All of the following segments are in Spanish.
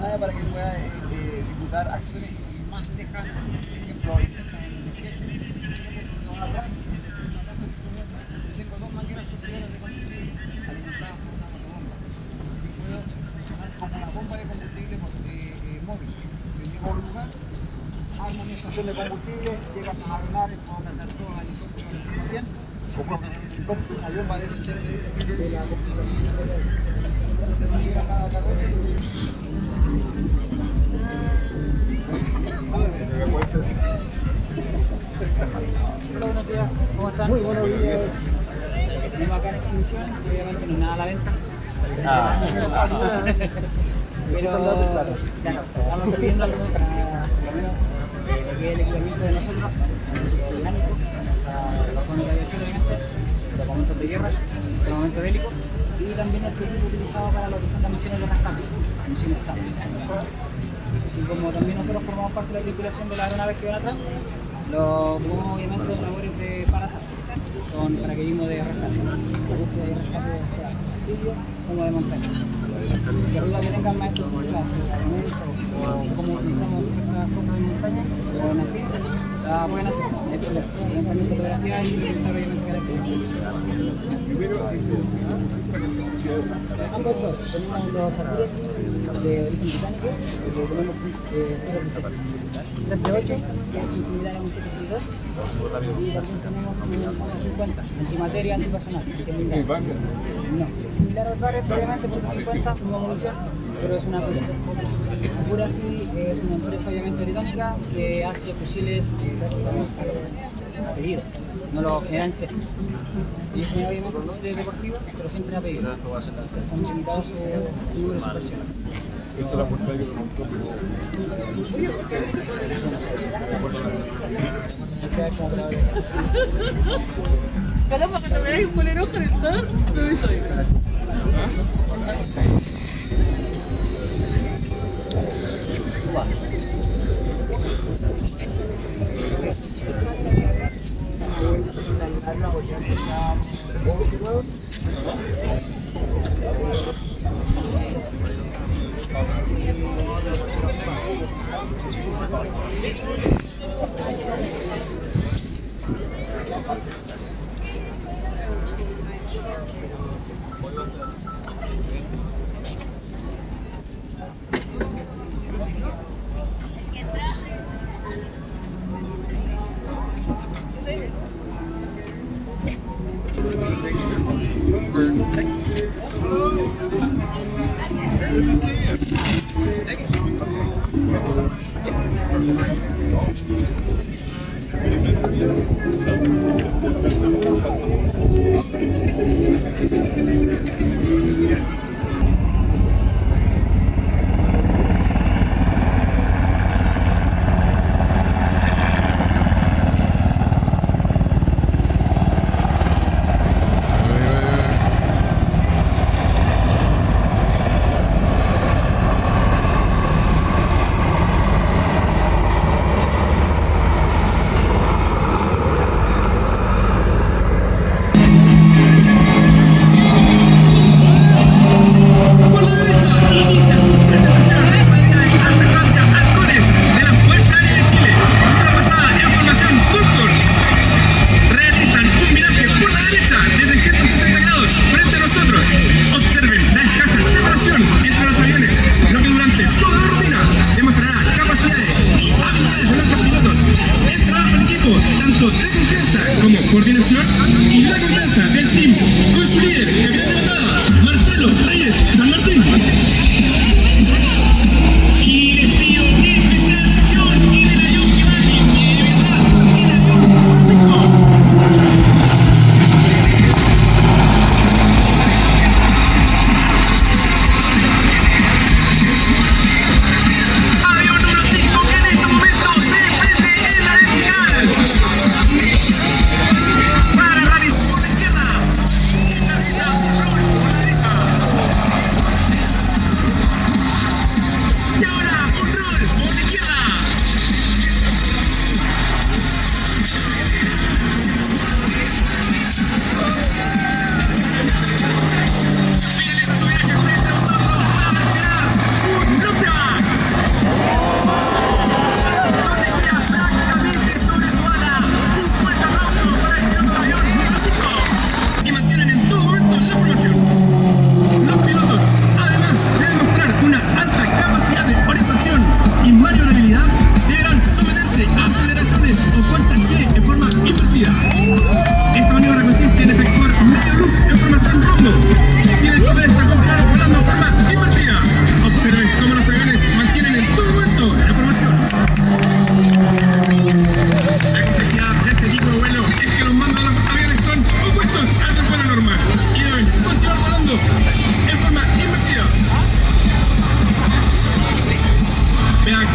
pantalla para que pueda ejecutar acciones más lejanas, por ejemplo, ahí cerca en el desierto. Tengo dos mangueras superiores de combustible alimentadas por una motobomba. Y si puedo funcionar como una bomba de combustible móvil. Yo llego a un lugar, armo mi estación de combustible, llegan a aeronaves, puedo mandar todos los helicópteros que están bien, o compro una bomba de fichero de la computadora. Hola, buenos días, ¿cómo están? Muy buenos días. Tenemos acá en exhibición, que obviamente no es nada a la venta. Pero claro, estamos subiendo algo para lo menos lo que es el equipamiento de nosotros, el dinámico, los drones de aviación obviamente, los momentos de guerra, los momentos bélicos, y también el equipo utilizado para lo que son las misiones de rescate, misiones SAM. Y como también nosotros formamos parte de la tripulación de las aeronaves que van atrás, los como obviamente son labores de PARASAT, son paracaidismo de rescate, de búsqueda y rescate de como de montaña. Si arriba que tengan más específicas o cómo utilizamos ciertas cosas de montaña o en el fin, la pueden hacer. Es también fotografía y obviamente características. Ambos dos, tenemos los artilleros de origen británico, tenemos 338, que es similar a un 762, y también tenemos un 50, antimateria, antipersonal. No, es similar a los bares, obviamente, porque 50, misma munición, pero es una cosa. Curasi es una empresa obviamente británica que hace fusiles prácticamente a pedido, no lo genera en serie. Y es obviamente fusiles deportivos, pero siempre a pedido. Entonces son limitados su número de supervisiones. Calama, que te veáis un bolero con el todo.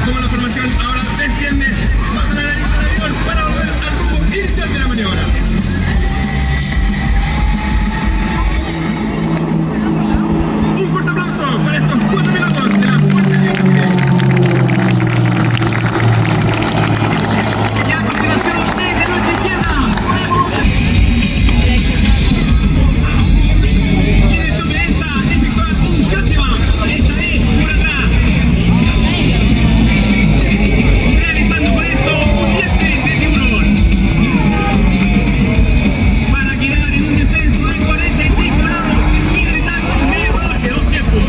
Toma la formación, ahora desciende, baja la nariz del avión para volver al rumbo inicial de la maniobra. Un fuerte aplauso para estos 4 pilotos de la Fuerza Aérea Chile. Y a continuación, de nuestra izquierda, podemos quienes tomen esta, efectuar un countdown, esta vez por atrás. Realizando con esto un diente de tiburón. Para quedar en un descenso de 46 grados, finalizando en medio de 2 tiempos.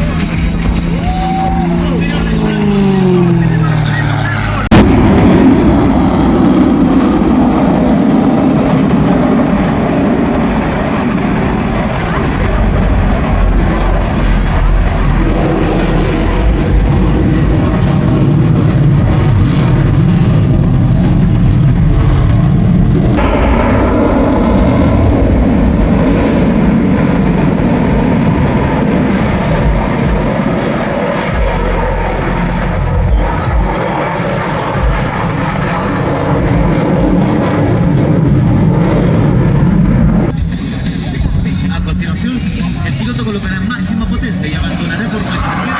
A continuación, el piloto colocará máxima potencia y abandonará por cualquier fase.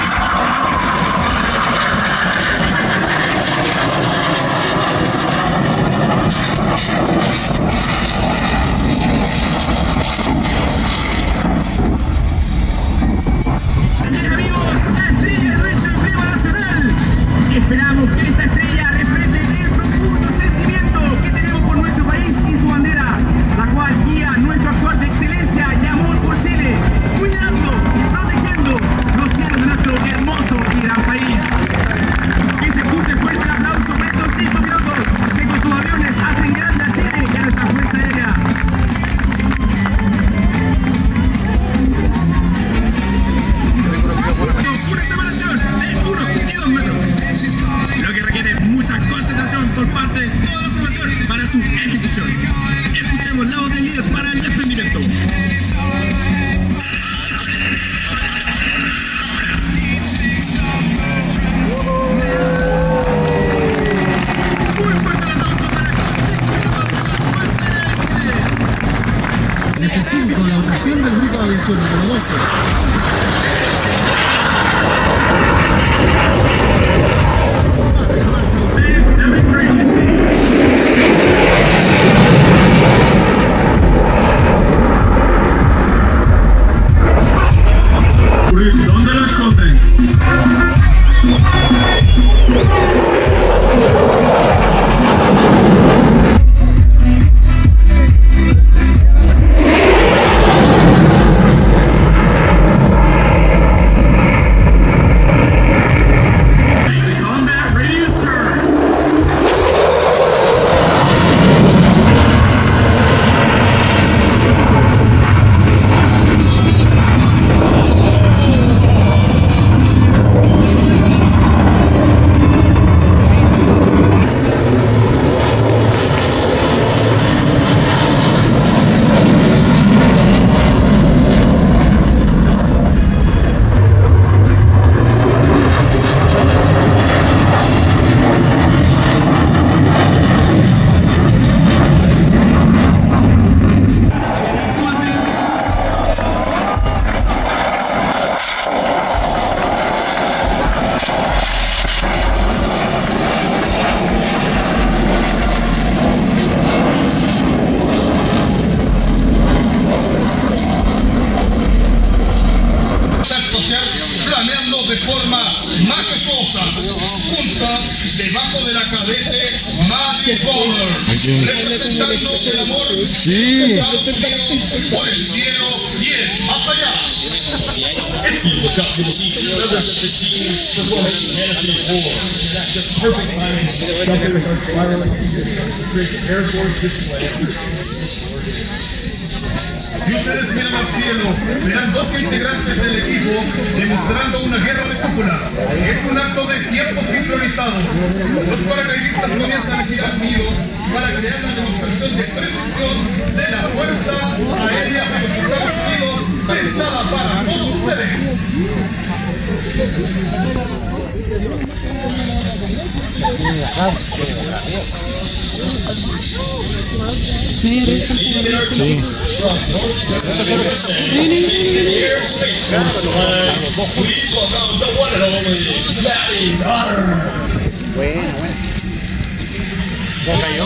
Sí, amigos, la estrella de nuestro emblema nacional. Esperamos que esta estrella refleje el profundo sentimiento que tenemos por nuestro país y su bandera, la cual guía nuestro actuar de excelencia y amor por Chile, cuidando y protegiendo los cielos de nuestro hermoso y gran país. Que se escuche fuerte el aplauso por estos 5 pilotos que con sus aviones hacen grande a Chile y a nuestra Fuerza Aérea. Una separación de 1 y 2 metros, lo que requiere mucha concentración por parte de toda la formación para su ejecución. Escuchemos la voz del líder para el desprendimiento. Muy fuerte el aplauso para estos 5 minutos de la Fuerza Aérea de Chile. En este 5, la votación del grupo de aviación número 12. ¿Dónde lo esconden? Combat radius turn. Flameando de forma majestuosa, junta debajo de la cadete Maddie Fowler, representando el amor por el cielo y el más allá. Si ustedes miran al cielo, verán 12 integrantes del equipo demostrando una guerra de cúpula. Es un acto de tiempo sincronizado. Los paracaidistas comienzan a girar unidos para crear la demostración de precisión de la Fuerza Aérea de los Estados Unidos, pensada para todos ustedes. Sí. Bueno. ¿Ya cayó?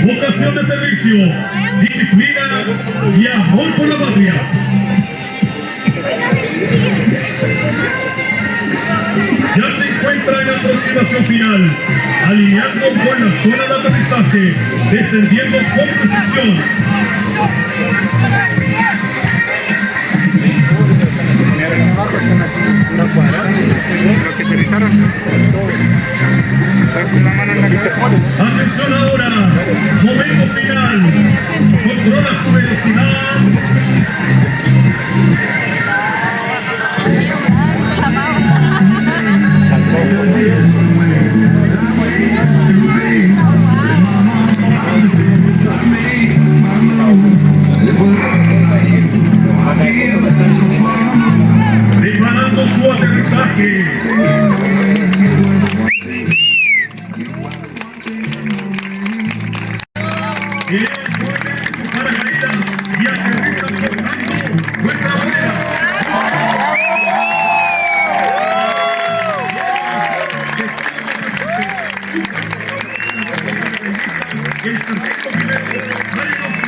vocación de servicio, disciplina y amor por la patria. Ya se encuentra en aproximación final, alineando con la zona de aterrizaje, descendiendo con precisión. Atención ahora, momento final, controla su velocidad. Preparando su aterrizaje. Elevan fuerte sus paracaídas y aterrizan portando nuestra bandera. El sargento primero, Carlos